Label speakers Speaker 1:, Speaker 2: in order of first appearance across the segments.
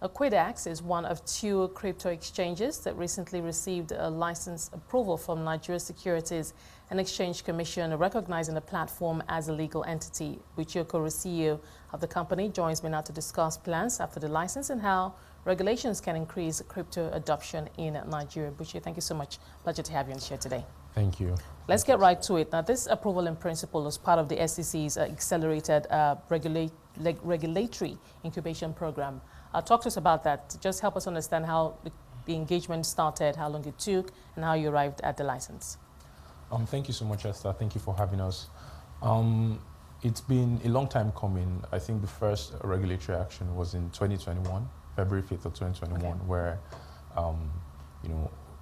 Speaker 1: Quidax is one of two crypto exchanges that recently received a license approval from Nigeria Securities and Exchange Commission, recognizing the platform as a legal entity. Buchi Okoro, CEO of the company, joins me now to discuss plans after the license and how regulations can increase crypto adoption in Nigeria. Buchi, thank you so much. Pleasure to have you on the show today.
Speaker 2: Thank you.
Speaker 1: Let's get right to it. Now, this approval in principle is part of the SEC's accelerated regulatory incubation program. Talk to us about that. Just help us understand how the engagement started, how long it took, and how you arrived at the license.
Speaker 2: Thank you so much, Esther. Thank you for having us. It's been a long time coming. I think the first regulatory action was in 2021, February 5th of 2021, okay, where,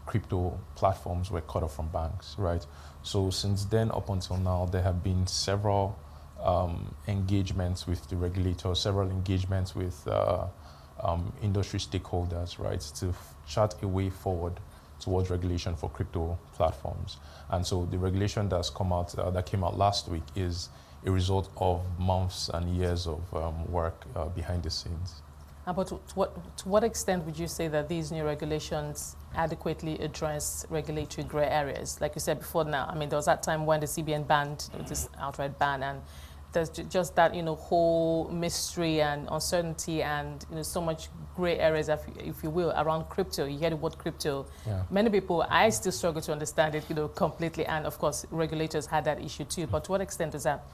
Speaker 2: crypto platforms were cut off from banks, right? So since then up until now, there have been several engagements with the regulators, several engagements with industry stakeholders, right, to chart a way forward towards regulation for crypto platforms. And so the regulation that's come out, that came out last week, is a result of months and years of work behind the scenes.
Speaker 1: But to what extent would you say that these new regulations adequately address regulatory gray areas? Like you said before now, I mean, there was that time when the CBN banned, this outright ban, and there's just that, whole mystery and uncertainty and, so much gray areas, if you will, around crypto. You hear the word crypto. Yeah. Many people, I still struggle to understand it, completely. And of course, regulators had that issue too. But to what extent does that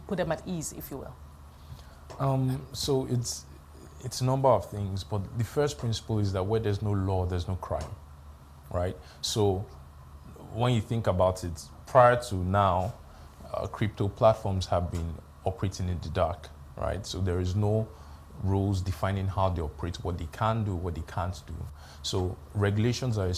Speaker 1: put them at ease, if you will?
Speaker 2: So it's a number of things, but the first principle is that where there's no law, there's no crime, right? So when you think about it, prior to now, crypto platforms have been operating in the dark, right? So there is no rules defining how they operate, what they can do, what they can't do. So regulations are a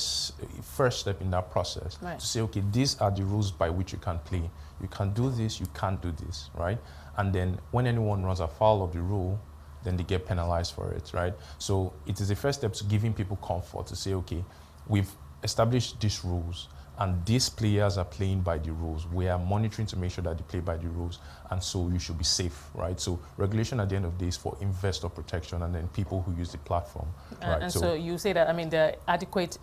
Speaker 2: first step in that process, right, to say, okay, these are the rules by which you can play. You can do this, you can't do this, right? And then when anyone runs afoul of the rule, then they get penalized for it, right? So it is a first step to giving people comfort to say, okay, we've established these rules, and these players are playing by the rules. We are monitoring to make sure that they play by the rules, and so you should be safe, right? So regulation at the end of the day is for investor protection and then people who use the platform, right?
Speaker 1: And so you say that, I mean, there are adequate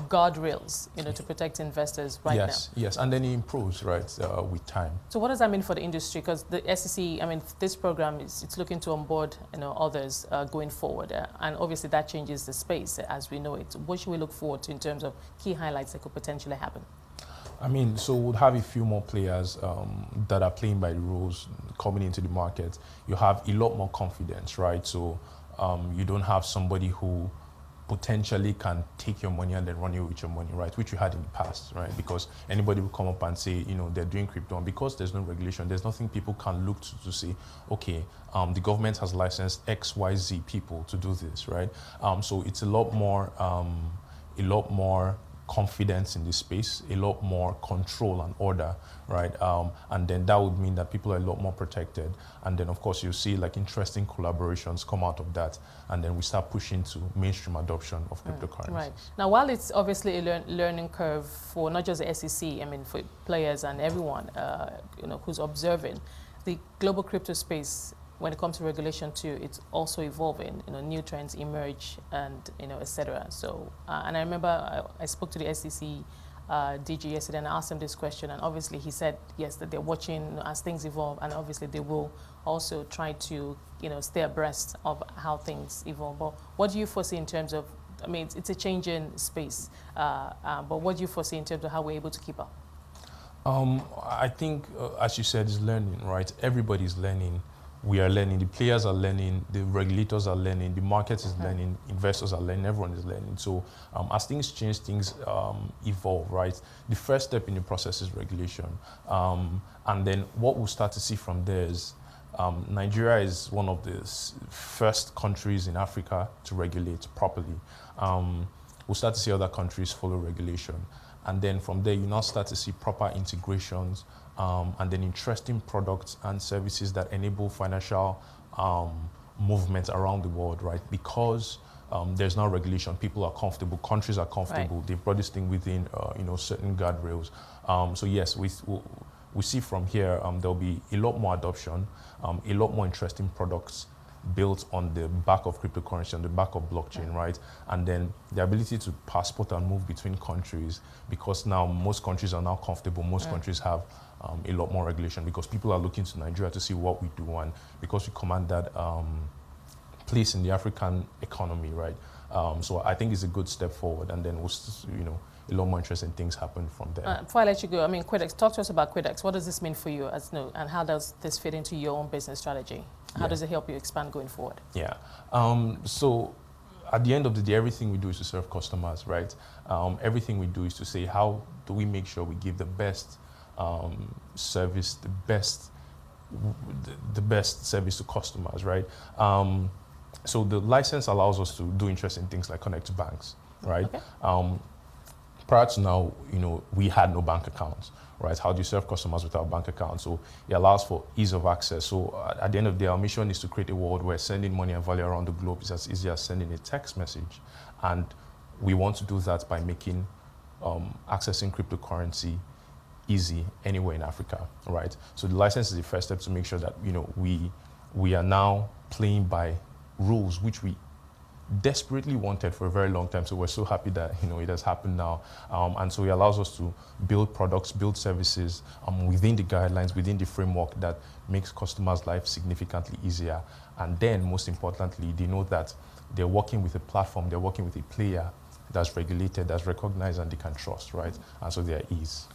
Speaker 1: guardrails, to protect investors right now.
Speaker 2: Yes, and then it improves, right, with time.
Speaker 1: So what does that mean for the industry? Because the SEC, I mean, this program it's looking to onboard, others going forward, and obviously that changes the space as we know it. What should we look forward to in terms of key highlights that could potentially happen?
Speaker 2: I mean, so we'll have a few more players that are playing by the rules coming into the market. You have a lot more confidence, right? So you don't have somebody who potentially can take your money and then run away with your money, right? Which we had in the past, right? Because anybody will come up and say, they're doing crypto, and because there's no regulation, there's nothing people can look to say, okay, the government has licensed X, Y, Z people to do this, right? So it's a lot more confidence in this space, a lot more control and order, right? And then that would mean that people are a lot more protected. And then, of course, you'll see like interesting collaborations come out of that. And then we start pushing to mainstream adoption of cryptocurrencies.
Speaker 1: Right. Now, while it's obviously a learning curve for not just the SEC, I mean, for players and everyone, who's observing, the global crypto space, when it comes to regulation too, it's also evolving. New trends emerge, and etc. So, and I remember I spoke to the SEC DG yesterday, and I asked him this question, and obviously he said yes, that they're watching as things evolve, and obviously they will also try to stay abreast of how things evolve. But what do you foresee in terms of? I mean, it's a changing space, but what do you foresee in terms of how we're able to keep up?
Speaker 2: I think, as you said, is learning, right? Everybody's learning. We are learning, the players are learning, the regulators are learning, the market is learning, investors are learning, everyone is learning. So as things change, things evolve, right? The first step in the process is regulation. And then what we'll start to see from there is Nigeria is one of the first countries in Africa to regulate properly. We'll start to see other countries follow regulation. And then from there, you now start to see proper integrations, and then interesting products and services that enable financial movement around the world, right? Because there's now regulation, people are comfortable, countries are comfortable. Right. They've brought this thing within, certain guardrails. So yes, we see from here there'll be a lot more adoption, a lot more interesting products built on the back of cryptocurrency, on the back of blockchain, right? And then the ability to passport and move between countries, because now most countries are now comfortable. Most countries have a lot more regulation because people are looking to Nigeria to see what we do, and because we command that place in the African economy, right? So I think it's a good step forward, and then a lot more interesting things happen from there.
Speaker 1: Before I let you go, I mean, Quidax, talk to us about Quidax. What does this mean for you and how does this fit into your own business strategy? How does it help you expand going forward?
Speaker 2: Yeah. So at the end of the day, everything we do is to serve customers, right? Everything we do is to say, how do we make sure we give the best service, the best service to customers, right? So the license allows us to do interesting things like connect to banks, right? Okay. Prior to now, we had no bank accounts, right? How do you serve customers without bank accounts? So it allows for ease of access. So at the end of the day, our mission is to create a world where sending money and value around the globe is as easy as sending a text message. And we want to do that by making accessing cryptocurrency easy anywhere in Africa, right? So the license is the first step to make sure that, we are now playing by rules which we desperately wanted for a very long time. So we're so happy that it has happened now, and so it allows us to build products, build services within the guidelines, within the framework that makes customers' life significantly easier. And then, most importantly, they know that they're working with a platform, they're working with a player that's regulated, that's recognized, and they can trust, right? And so they're at ease.